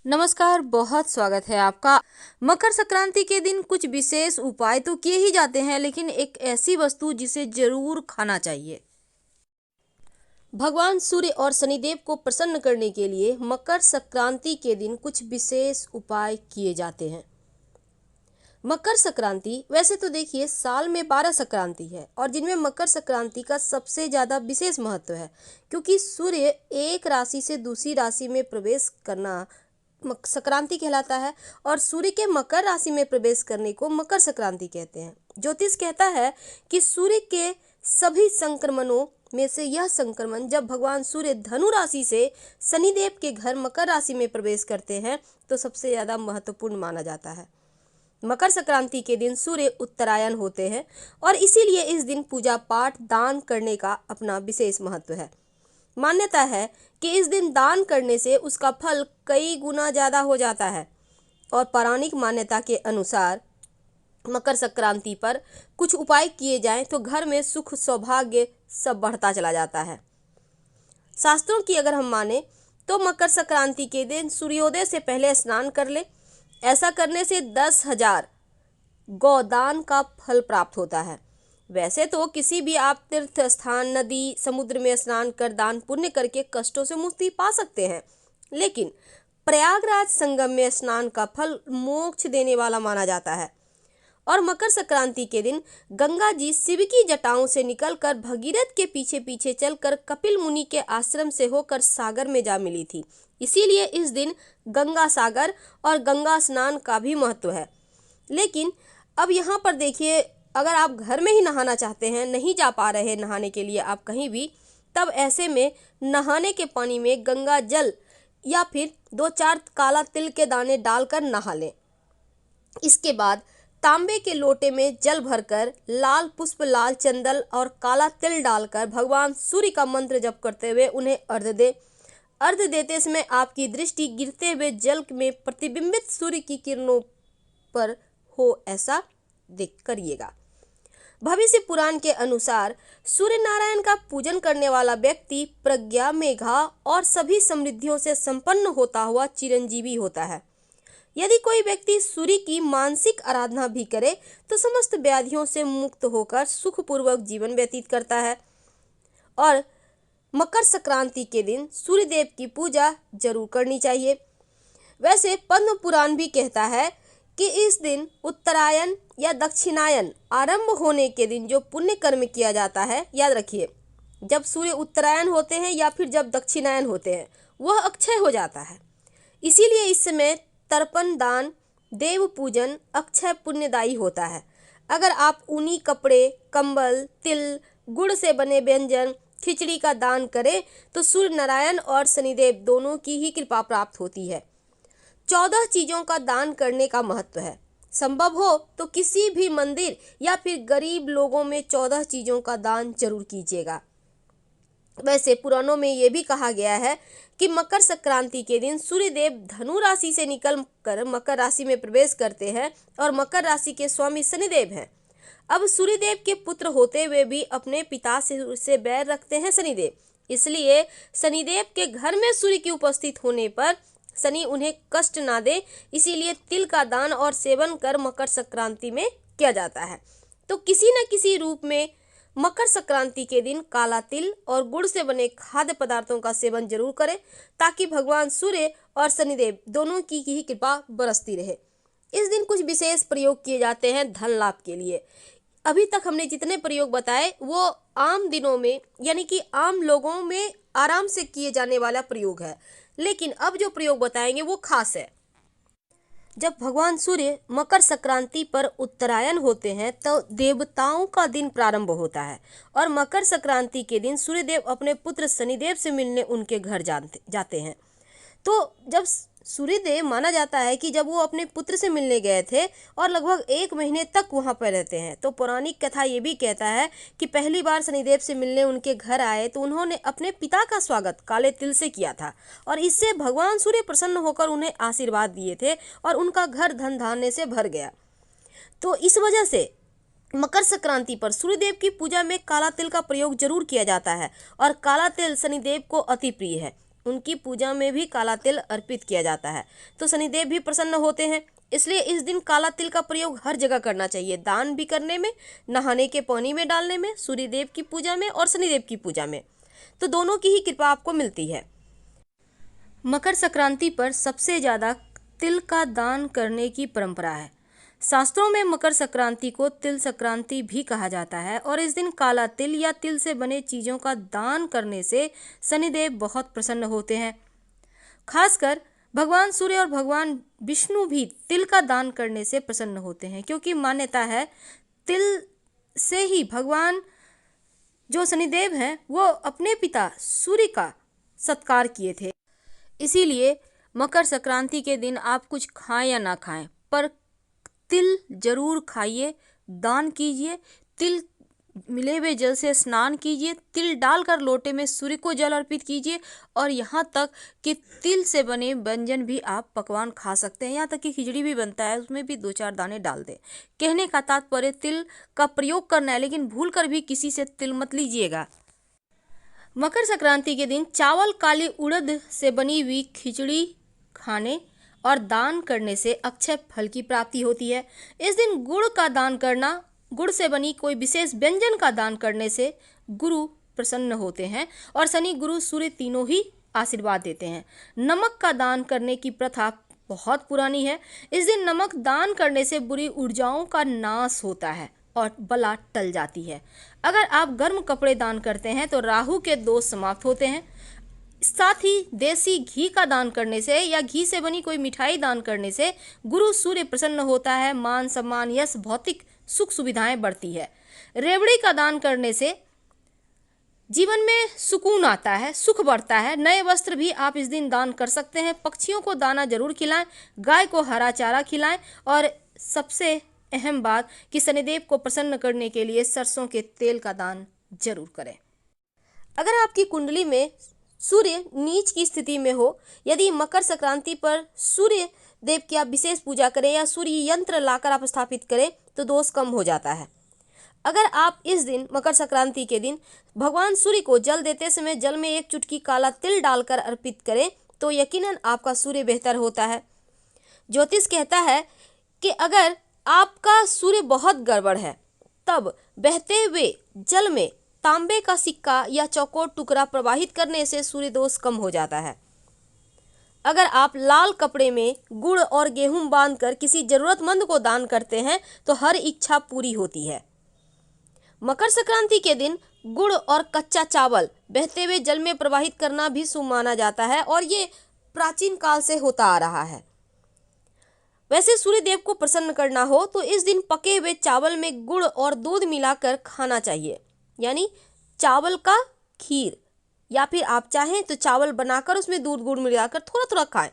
नमस्कार, बहुत स्वागत है आपका। मकर संक्रांति के दिन कुछ विशेष उपाय तो किए ही जाते हैं, लेकिन एक ऐसी वस्तु जिसे जरूर खाना चाहिए। भगवान सूर्य और शनिदेव को प्रसन्न करने के लिए मकर संक्रांति के दिन कुछ विशेष उपाय किए जाते हैं। मकर संक्रांति वैसे तो देखिए साल में 12 संक्रांति है और जिनमें मकर संक्रांति का सबसे ज़्यादा विशेष महत्व है, क्योंकि सूर्य एक राशि से दूसरी राशि में प्रवेश करना संक्रांति कहलाता है और सूर्य के मकर राशि में प्रवेश करने को मकर संक्रांति कहते हैं। ज्योतिष कहता है कि सूर्य के सभी संक्रमणों में से यह संक्रमण जब भगवान सूर्य धनु राशि से शनिदेव के घर मकर राशि में प्रवेश करते हैं तो सबसे ज़्यादा महत्वपूर्ण माना जाता है। मकर संक्रांति के दिन सूर्य उत्तरायण होते हैं और इसीलिए इस दिन पूजा पाठ दान करने का अपना विशेष महत्व है। मान्यता है कि इस दिन दान करने से उसका फल कई गुना ज़्यादा हो जाता है और पौराणिक मान्यता के अनुसार मकर संक्रांति पर कुछ उपाय किए जाएं तो घर में सुख सौभाग्य सब बढ़ता चला जाता है। शास्त्रों की अगर हम माने तो मकर संक्रांति के दिन सूर्योदय से पहले स्नान कर ले। ऐसा करने से 10,000 गोदान का फल प्राप्त होता है। वैसे तो किसी भी आप तीर्थ स्थान, नदी, समुद्र में स्नान कर दान पुण्य करके कष्टों से मुक्ति पा सकते हैं, लेकिन प्रयागराज संगम में स्नान का फल मोक्ष देने वाला माना जाता है। और मकर संक्रांति के दिन गंगा जी शिव की जटाओं से निकलकर भगीरथ के पीछे पीछे चलकर कपिल मुनि के आश्रम से होकर सागर में जा मिली थी। इसीलिए इस दिन गंगा सागर और गंगा स्नान का भी महत्व है। लेकिन अब यहाँ पर देखिए, अगर आप घर में ही नहाना चाहते हैं, नहीं जा पा रहे नहाने के लिए आप कहीं भी, तब ऐसे में नहाने के पानी में गंगा जल या फिर 2-4 काला तिल के दाने डालकर नहा लें। इसके बाद तांबे के लोटे में जल भरकर लाल पुष्प, लाल चंदन और काला तिल डालकर भगवान सूर्य का मंत्र जप करते हुए उन्हें अर्घ्य दें। अर्घ्य देते समय आपकी दृष्टि गिरते हुए जल में प्रतिबिंबित सूर्य की किरणों पर हो, ऐसा देख करिएगा। भविष्य पुराण के अनुसार सूर्य नारायण का पूजन करने वाला व्यक्ति प्रज्ञा, मेघा और सभी समृद्धियों से संपन्न होता हुआ चिरंजीवी होता है। यदि कोई व्यक्ति सूर्य की मानसिक आराधना भी करे तो समस्त व्याधियों से मुक्त होकर सुखपूर्वक जीवन व्यतीत करता है। और मकर संक्रांति के दिन सूर्य देव की पूजा जरूर करनी चाहिए। वैसे पद्म पुराण भी कहता है कि इस दिन उत्तरायण या दक्षिणायन आरंभ होने के दिन जो पुण्य कर्म किया जाता है, याद रखिए, जब सूर्य उत्तरायण होते हैं या फिर जब दक्षिणायन होते हैं वह अक्षय हो जाता है। इसीलिए इस समय तर्पण दान, देव पूजन अक्षय पुण्यदायी होता है। अगर आप ऊनी कपड़े, कंबल, तिल, गुड़ से बने व्यंजन, खिचड़ी का दान करें तो सूर्य नारायण और शनिदेव दोनों की ही कृपा प्राप्त होती है। 14 चीज़ों का दान करने का महत्व है। संभव हो तो किसी भी मंदिर या फिर गरीब लोगों में 14 चीज़ों का दान जरूर कीजिएगा। वैसे पुराणों में ये भी कहा गया है कि मकर संक्रांति के दिन सूर्यदेव धनु राशि से निकलकर मकर राशि में प्रवेश करते हैं और मकर राशि के स्वामी शनिदेव हैं। अब सूर्यदेव के पुत्र होते हुए भी अपने पिता से बैर रखते हैं शनिदेव, इसलिए शनिदेव के घर में सूर्य की उपस्थित होने पर शनि उन्हें कष्ट ना दे, इसीलिए तिल का दान और सेवन कर मकर संक्रांति में किया जाता है। तो किसी न किसी रूप में मकर संक्रांति के दिन काला तिल और गुड़ से बने खाद्य पदार्थों का सेवन जरूर करें, ताकि भगवान सूर्य और शनिदेव दोनों की ही कृपा बरसती रहे। इस दिन कुछ विशेष प्रयोग किए जाते हैं धन लाभ के लिए। अभी तक हमने जितने प्रयोग बताए वो आम दिनों में, यानी कि आम लोगों में आराम से किए जाने वाला प्रयोग है, लेकिन अब जो प्रयोग बताएंगे वो खास है। जब भगवान सूर्य मकर संक्रांति पर उत्तरायण होते हैं तो देवताओं का दिन प्रारंभ होता है और मकर संक्रांति के दिन सूर्यदेव अपने पुत्र शनिदेव से मिलने उनके घर जाते हैं। तो जब सूर्यदेव माना जाता है कि जब वो अपने पुत्र से मिलने गए थे और लगभग 1 महीने तक वहाँ पर रहते हैं, तो पौराणिक कथा ये भी कहता है कि पहली बार शनिदेव से मिलने उनके घर आए तो उन्होंने अपने पिता का स्वागत काले तिल से किया था और इससे भगवान सूर्य प्रसन्न होकर उन्हें आशीर्वाद दिए थे और उनका घर धन धान्य से भर गया। तो इस वजह से मकर संक्रांति पर सूर्यदेव की पूजा में काला तिल का प्रयोग जरूर किया जाता है और काला तिल शनिदेव को अति प्रिय है। उनकी पूजा में भी काला तिल अर्पित किया जाता है, तो शनिदेव भी प्रसन्न होते हैं। इसलिए इस दिन काला तिल का प्रयोग हर जगह करना चाहिए, दान भी करने में, नहाने के पानी में डालने में, सूर्यदेव की पूजा में और शनिदेव की पूजा में, तो दोनों की ही कृपा आपको मिलती है। मकर संक्रांति पर सबसे ज़्यादा तिल का दान करने की परंपरा है। शास्त्रों में मकर संक्रांति को तिल संक्रांति भी कहा जाता है और इस दिन काला तिल या तिल से बने चीज़ों का दान करने से शनिदेव बहुत प्रसन्न होते हैं। खासकर भगवान सूर्य और भगवान विष्णु भी तिल का दान करने से प्रसन्न होते हैं, क्योंकि मान्यता है तिल से ही भगवान जो शनिदेव हैं वो अपने पिता सूर्य का सत्कार किए थे। इसीलिए मकर संक्रांति के दिन आप कुछ खाएं या ना खाएं, पर तिल जरूर खाइए, दान कीजिए, तिल मिले हुए जल से स्नान कीजिए, तिल डालकर लोटे में सूर्य को जल अर्पित कीजिए और यहाँ तक कि तिल से बने व्यंजन भी आप पकवान खा सकते हैं। यहाँ तक कि खिचड़ी भी बनता है, उसमें भी 2-4 दाने डाल दें। कहने का तात्पर्य तिल का प्रयोग करना है, लेकिन भूल कर भी किसी से तिल मत लीजिएगा। मकर संक्रांति के दिन चावल काली उड़द से बनी हुई खिचड़ी खाने और दान करने से अक्षय फल की प्राप्ति होती है। इस दिन गुड़ का दान करना, गुड़ से बनी कोई विशेष व्यंजन का दान करने से गुरु प्रसन्न होते हैं और शनि गुरु सूर्य तीनों ही आशीर्वाद देते हैं। नमक का दान करने की प्रथा बहुत पुरानी है। इस दिन नमक दान करने से बुरी ऊर्जाओं का नाश होता है और बला टल जाती है। अगर आप गर्म कपड़े दान करते हैं तो राहु के दोष समाप्त होते हैं। साथ ही देसी घी का दान करने से या घी से बनी कोई मिठाई दान करने से गुरु सूर्य प्रसन्न होता है, मान सम्मान यश भौतिक सुख सुविधाएं बढ़ती है। रेवड़ी का दान करने से जीवन में सुकून आता है, सुख बढ़ता है। नए वस्त्र भी आप इस दिन दान कर सकते हैं। पक्षियों को दाना जरूर खिलाएं, गाय को हरा चारा खिलाएं और सबसे अहम बात कि शनिदेव को प्रसन्न करने के लिए सरसों के तेल का दान जरूर करें। अगर आपकी कुंडली में सूर्य नीच की स्थिति में हो, यदि मकर संक्रांति पर सूर्य देव की आप विशेष पूजा करें या सूर्य यंत्र लाकर आप स्थापित करें तो दोष कम हो जाता है। अगर आप इस दिन मकर संक्रांति के दिन भगवान सूर्य को जल देते समय जल में 1 चुटकी काला तिल डालकर अर्पित करें तो यकीनन आपका सूर्य बेहतर होता है। ज्योतिष कहता है कि अगर आपका सूर्य बहुत गड़बड़ है तब बहते हुए जल में तांबे का सिक्का या चौकोर टुकड़ा प्रवाहित करने से सूर्य दोष कम हो जाता है। अगर आप लाल कपड़े में गुड़ और गेहूं बांधकर किसी जरूरतमंद को दान करते हैं तो हर इच्छा पूरी होती है। मकर संक्रांति के दिन गुड़ और कच्चा चावल बहते हुए जल में प्रवाहित करना भी शुभ माना जाता है और ये प्राचीन काल से होता आ रहा है। वैसे सूर्य देव को प्रसन्न करना हो तो इस दिन पके हुए चावल में गुड़ और दूध मिलाकर खाना चाहिए, यानी चावल का खीर, या फिर आप चाहें तो चावल बनाकर उसमें दूध गुड़ मिलाकर थोड़ा थोड़ा खाएं।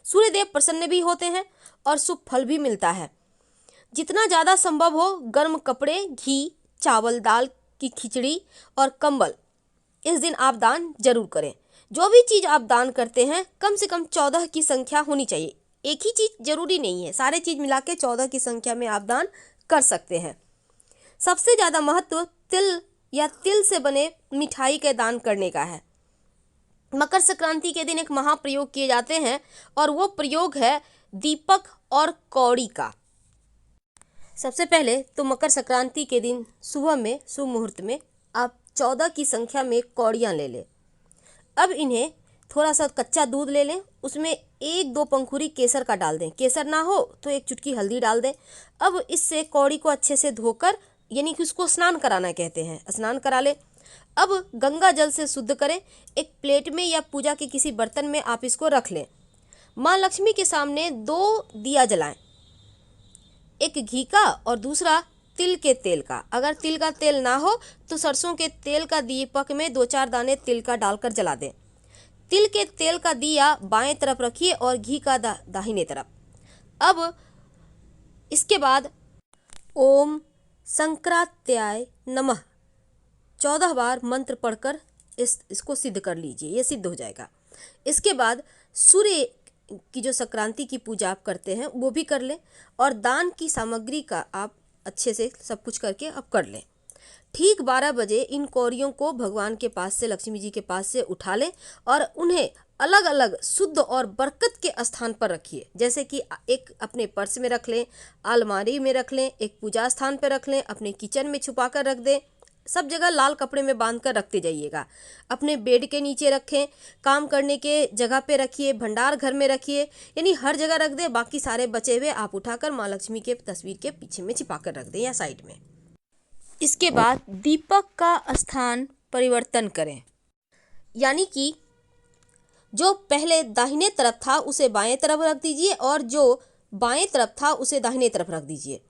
सूर्य देव प्रसन्न भी होते हैं और शुभ फल भी मिलता है। जितना ज़्यादा संभव हो गर्म कपड़े, घी, चावल, दाल की खिचड़ी और कंबल इस दिन आप दान जरूर करें। जो भी चीज़ आप दान करते हैं कम से कम 14 की संख्या होनी चाहिए। एक ही चीज़ जरूरी नहीं है, सारे चीज़ मिला के 14 की संख्या में आप दान कर सकते हैं। सबसे ज़्यादा महत्व तिल या तिल से बने मिठाई के दान करने का है। मकर संक्रांति के दिन एक महाप्रयोग किए जाते हैं और वो प्रयोग है दीपक और कौड़ी का। सबसे पहले तो मकर संक्रांति के दिन सुबह में शुभ मुहूर्त में आप 14 की संख्या में कौड़ियाँ ले लें। अब इन्हें थोड़ा सा कच्चा दूध ले लें, उसमें 1-2 पंखुड़ी केसर का डाल दें। केसर ना हो तो 1 चुटकी हल्दी डाल दें। अब इससे कौड़ी को अच्छे से धोकर, यानी कि उसको स्नान कराना कहते हैं, स्नान करा लें। अब गंगा जल से शुद्ध करें। एक प्लेट में या पूजा के किसी बर्तन में आप इसको रख लें। माँ लक्ष्मी के सामने 2 दिया जलाएं, एक घी का और दूसरा तिल के तेल का। अगर तिल का तेल ना हो तो सरसों के तेल का दीपक में 2-4 दाने तिल का डालकर जला दें। तिल के तेल का दिया बाएं तरफ रखिए और घी का दाहिने तरफ। अब इसके बाद ओम संक्रांत्याय नमः 14 बार मंत्र पढ़कर इसको सिद्ध कर लीजिए, ये सिद्ध हो जाएगा। इसके बाद सूर्य की जो संक्रांति की पूजा आप करते हैं वो भी कर लें और दान की सामग्री का आप अच्छे से सब कुछ करके आप कर लें। ठीक 12 बजे इन कौड़ियों को भगवान के पास से, लक्ष्मी जी के पास से उठा लें और उन्हें अलग अलग शुद्ध और बरकत के स्थान पर रखिए। जैसे कि एक अपने पर्स में रख लें, अलमारी में रख लें, एक पूजा स्थान पर रख लें, अपने किचन में छुपा कर रख दें। सब जगह लाल कपड़े में बांध कर रखते जाइएगा। अपने बेड के नीचे रखें, काम करने के जगह पे रखिए, भंडार घर में रखिए, यानी हर जगह रख दें। बाकी सारे बचे हुए आप उठाकर माँ लक्ष्मी के तस्वीर के पीछे में छिपा कर रख दें या साइड में। इसके बाद दीपक का स्थान परिवर्तन करें, यानी कि जो पहले दाहिने तरफ था उसे बाएं तरफ रख दीजिए और जो बाएं तरफ था उसे दाहिने तरफ रख दीजिए।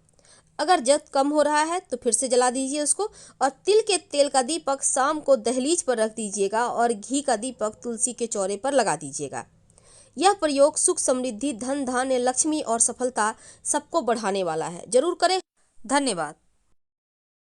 अगर जल कम हो रहा है तो फिर से जला दीजिए उसको। और तिल के तेल का दीपक शाम को दहलीज पर रख दीजिएगा और घी का दीपक तुलसी के चौरे पर लगा दीजिएगा। यह प्रयोग सुख, समृद्धि, धन धान्य, लक्ष्मी और सफलता सबको बढ़ाने वाला है। जरूर करें। धन्यवाद।